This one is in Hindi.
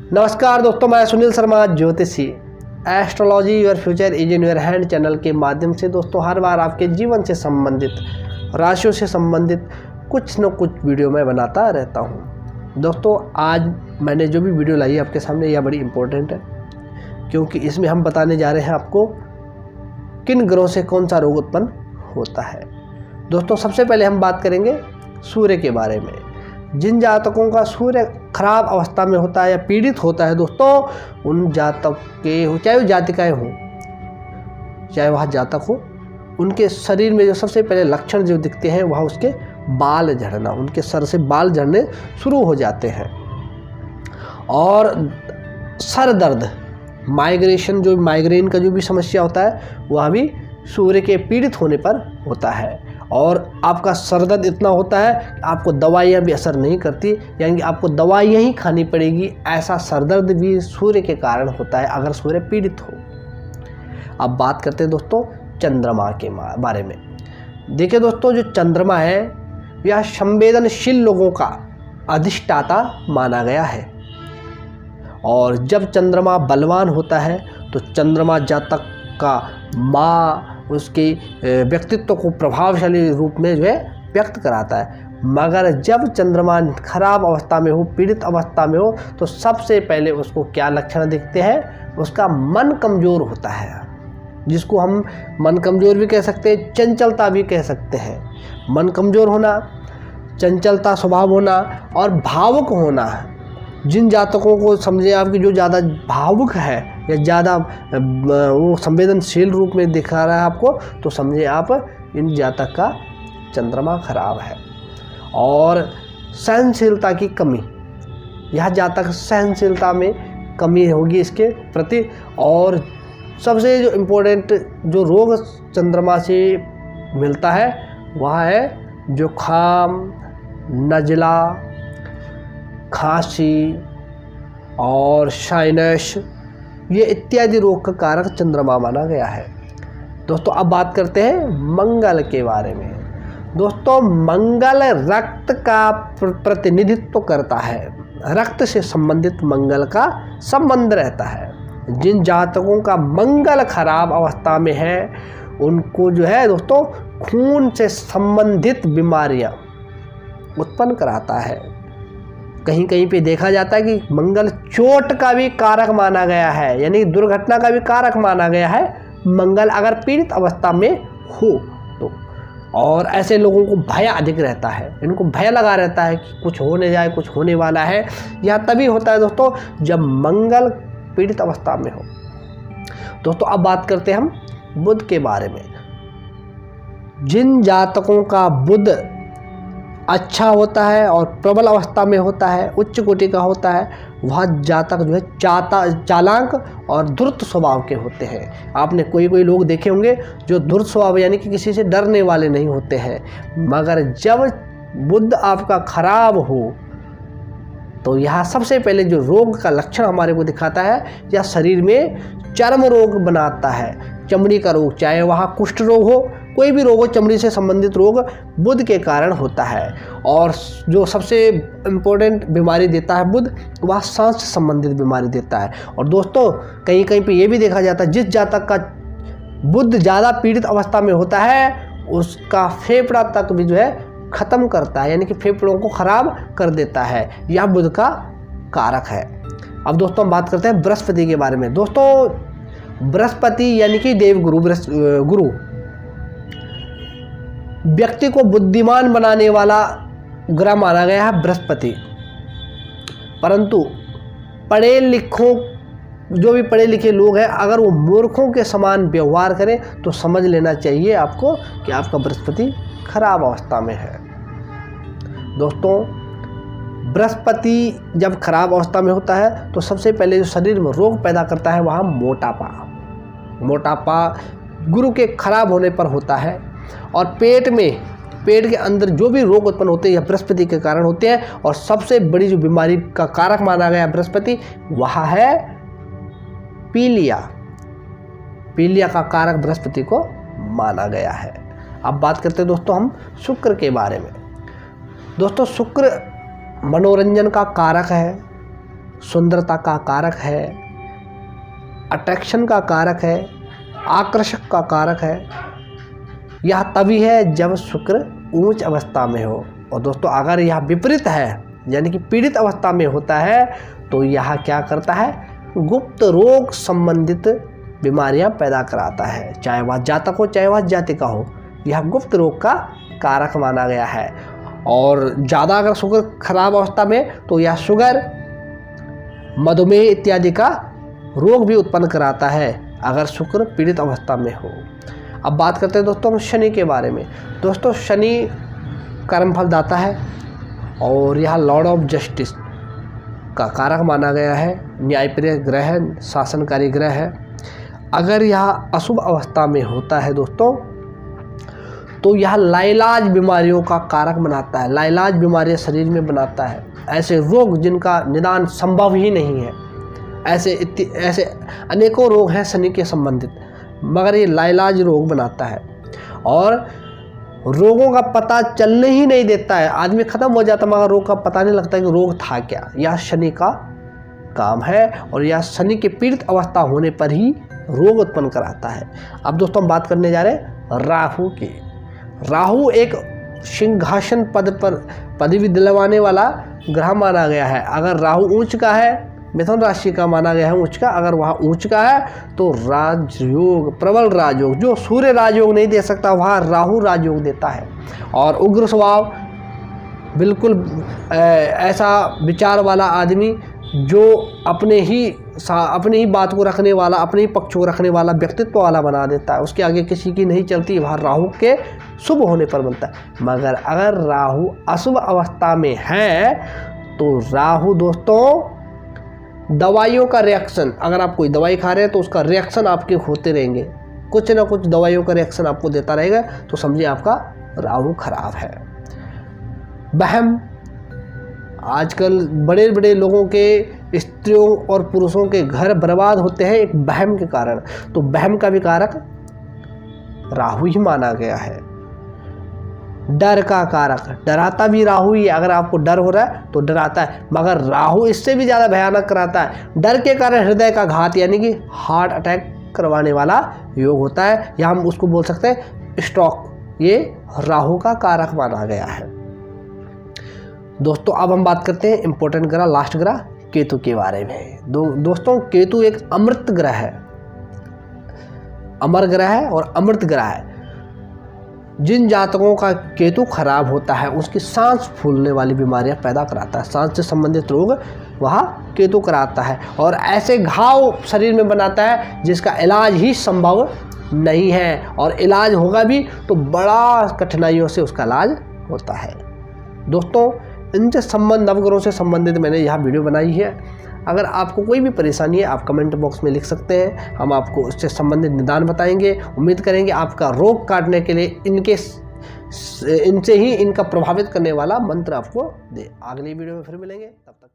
नमस्कार दोस्तों, मैं सुनील शर्मा ज्योतिषी astrology your future is in your hand channel के माध्यम से दोस्तों हर बार आपके जीवन से संबंधित, राशियों से संबंधित कुछ न कुछ वीडियो मैं बनाता रहता हूं। दोस्तों आज मैंने जो भी वीडियो लाई है आपके सामने यह बड़ी इम्पोर्टेंट है, क्योंकि इसमें हम बताने जा रहे हैं आपको किन ग्रहों से कौन सा रोग उत्पन्न होता है। दोस्तों सबसे पहले हम बात करेंगे सूर्य के बारे में। जिन जातकों का सूर्य खराब अवस्था में होता है या पीड़ित होता है दोस्तों, उन जातक के चाहे वो जातिकाएँ हों चाहे वह जातक हो, उनके शरीर में जो सबसे पहले लक्षण जो दिखते हैं वह उसके बाल झड़ना, उनके सर से बाल झड़ने शुरू हो जाते हैं। और सर दर्द, माइग्रेन का जो भी समस्या होता है वह भी सूर्य के पीड़ित होने पर होता है। और आपका सर दर्द इतना होता है कि आपको दवाइयाँ भी असर नहीं करती, यानी कि आपको दवाइयाँ ही खानी पड़ेगी। ऐसा सर दर्द भी सूर्य के कारण होता है अगर सूर्य पीड़ित हो। अब बात करते हैं दोस्तों चंद्रमा के बारे में। देखिए दोस्तों, जो चंद्रमा है यह संवेदनशील लोगों का अधिष्ठाता माना गया है। और जब चंद्रमा बलवान होता है तो चंद्रमा जातक का उसके व्यक्तित्व को प्रभावशाली रूप में जो है व्यक्त कराता है। मगर जब चंद्रमा खराब अवस्था में हो, पीड़ित अवस्था में हो, तो सबसे पहले उसको क्या लक्षण दिखते हैं? उसका मन कमज़ोर होता है, जिसको हम मन कमज़ोर भी कह सकते हैं, चंचलता भी कह सकते हैं। मन कमज़ोर होना, चंचलता स्वभाव होना और भावुक होना। जिन जातकों को समझे आपकी जो ज़्यादा भावुक है या ज़्यादा वो संवेदनशील रूप में दिखा रहा है आपको, तो समझे आप इन जातक का चंद्रमा खराब है। और सहनशीलता की कमी, यह जातक सहनशीलता में कमी होगी इसके प्रति। और सबसे जो इम्पोर्टेंट जो रोग चंद्रमा से मिलता है वह है जुखाम, नज़ला, खांसी और साइनस, ये इत्यादि रोग का कारक चंद्रमा माना गया है। दोस्तों अब बात करते हैं मंगल के बारे में। दोस्तों मंगल रक्त का प्रतिनिधित्व करता है, रक्त से संबंधित मंगल का संबंध रहता है। जिन जातकों का मंगल खराब अवस्था में है उनको जो है दोस्तों खून से संबंधित बीमारियां उत्पन्न कराता है। कहीं कहीं पे देखा जाता है कि मंगल चोट का भी कारक माना गया है, यानी दुर्घटना का भी कारक माना गया है मंगल अगर पीड़ित अवस्था में हो तो। और ऐसे लोगों को भय अधिक रहता है, इनको भय लगा रहता है कि कुछ होने जाए, कुछ होने वाला है। यह तभी होता है दोस्तों जब मंगल पीड़ित अवस्था में हो। दोस्तों अब बात करते हैं हम बुध के बारे में। जिन जातकों का बुध अच्छा होता है और प्रबल अवस्था में होता है, उच्च कोटि का होता है, वह जातक जो है चालाक और धूर्त स्वभाव के होते हैं। आपने कोई लोग देखे होंगे जो धूर्त स्वभाव यानी कि किसी से डरने वाले नहीं होते हैं। मगर जब बुध आपका खराब हो तो यह सबसे पहले जो रोग का लक्षण हमारे को दिखाता है, यह शरीर में चर्म रोग बनाता है, चमड़ी का रोग, चाहे वहाँ कुष्ठ रोग हो, कोई भी रोग हो, चमड़ी से संबंधित रोग बुध के कारण होता है। और जो सबसे इम्पोर्टेंट बीमारी देता है बुध, वह सांस से संबंधित बीमारी देता है। और दोस्तों कहीं कहीं पे ये भी देखा जाता है जिस जातक का बुध ज़्यादा पीड़ित अवस्था में होता है उसका फेफड़ा तक भी जो है ख़त्म करता है, यानी कि फेफड़ों को ख़राब कर देता है। यह बुध का कारक है। अब दोस्तों हम बात करते हैं बृहस्पति के बारे में। दोस्तों बृहस्पति यानी कि देवगुरु, गुरु व्यक्ति को बुद्धिमान बनाने वाला ग्रह माना गया है बृहस्पति। परंतु जो भी पढ़े लिखे लोग हैं, अगर वो मूर्खों के समान व्यवहार करें तो समझ लेना चाहिए आपको कि आपका बृहस्पति खराब अवस्था में है। दोस्तों बृहस्पति जब खराब अवस्था में होता है तो सबसे पहले जो शरीर में रोग पैदा करता है वह मोटापा गुरु के खराब होने पर होता है। और पेट के अंदर जो भी रोग उत्पन्न होते हैं यह बृहस्पति के कारण होते हैं। और सबसे बड़ी जो बीमारी का कारक माना गया बृहस्पति वह है पीलिया का कारक बृहस्पति को माना गया है। अब बात करते हैं दोस्तों हम शुक्र के बारे में। दोस्तों शुक्र मनोरंजन का कारक है, सुंदरता का कारक है, अट्रैक्शन का कारक है, आकर्षक का कारक है। यह तभी है जब शुक्र उच्च अवस्था में हो। और दोस्तों अगर यह विपरीत है यानी कि पीड़ित अवस्था में होता है तो यह क्या करता है, गुप्त रोग संबंधित बीमारियां पैदा कराता है, चाहे वह जातक हो चाहे वह जातिका हो। यह गुप्त रोग का कारक माना गया है। और ज़्यादा अगर शुक्र खराब अवस्था में तो यह शुगर, मधुमेह इत्यादि का रोग भी उत्पन्न कराता है अगर शुक्र पीड़ित अवस्था में हो। अब बात करते हैं दोस्तों शनि के बारे में। दोस्तों शनि कर्मफलदाता है और यह लॉर्ड ऑफ जस्टिस का कारक माना गया है, न्यायप्रिय ग्रह है, शासनकारी ग्रह है। अगर यह अशुभ अवस्था में होता है दोस्तों तो यह लाइलाज बीमारियों का कारक बनाता है, लाइलाज बीमारियां शरीर में बनाता है, ऐसे रोग जिनका निदान संभव ही नहीं है। ऐसे अनेकों रोग हैं शनि के संबंधित, मगर ये लाइलाज रोग बनाता है और रोगों का पता चलने ही नहीं देता है। आदमी खत्म हो जाता मगर रोग का पता नहीं लगता कि रोग था क्या। यह शनि का काम है और यह शनि के पीड़ित अवस्था होने पर ही रोग उत्पन्न कराता है। अब दोस्तों हम बात करने जा रहे हैं राहु की। राहु एक सिंहासन पद पर पदवी दिलवाने वाला ग्रह माना गया है। अगर राहु ऊंच का है, मिथुन राशि का माना गया है ऊंच का, अगर वह ऊंच का है तो राजयोग, प्रबल राजयोग, जो सूर्य राजयोग नहीं दे सकता वह राहु राजयोग देता है। और उग्र स्वभाव, बिल्कुल ऐसा विचार वाला आदमी जो अपने ही बात को रखने वाला, अपने ही पक्ष को रखने वाला, व्यक्तित्व वाला बना देता है, उसके आगे किसी की नहीं चलती, वह राहु के शुभ होने पर बनता है। मगर अगर राहु अशुभ अवस्था में है तो राहु दोस्तों दवाइयों का रिएक्शन, अगर आप कोई दवाई खा रहे हैं तो उसका रिएक्शन आपके होते रहेंगे, कुछ ना कुछ दवाइयों का रिएक्शन आपको देता रहेगा, तो समझिए आपका राहु खराब है। वहम, आजकल बड़े बड़े लोगों के, स्त्रियों और पुरुषों के घर बर्बाद होते हैं एक वहम के कारण। तो वहम का भी कारक राहु ही माना गया है। डर का कारक, डराता भी राहु ही है। अगर आपको डर हो रहा है तो डराता है, मगर राहु इससे भी ज़्यादा भयानक कराता है। डर के कारण हृदय का घात यानी कि हार्ट अटैक करवाने वाला योग होता है, या हम उसको बोल सकते हैं स्ट्रोक। ये राहु का कारक माना गया है। दोस्तों अब हम बात करते हैं इंपॉर्टेंट ग्रह, लास्ट ग्रह केतु के बारे में। दोस्तों केतु एक अमृत ग्रह है, अमर ग्रह है और अमृत ग्रह है। जिन जातकों का केतु खराब होता है उसकी सांस फूलने वाली बीमारियां पैदा कराता है, सांस से संबंधित रोग वह केतु कराता है और ऐसे घाव शरीर में बनाता है जिसका इलाज ही संभव नहीं है, और इलाज होगा भी तो बड़ा कठिनाइयों से उसका इलाज होता है। दोस्तों इनसे संबंध, नवग्रहों से संबंधित मैंने यह वीडियो बनाई है। अगर आपको कोई भी परेशानी है आप कमेंट बॉक्स में लिख सकते हैं, हम आपको उससे संबंधित निदान बताएंगे। उम्मीद करेंगे आपका रोग काटने के लिए इनसे ही इनका प्रभावित करने वाला मंत्र आपको दे। अगली वीडियो में फिर मिलेंगे, तब तक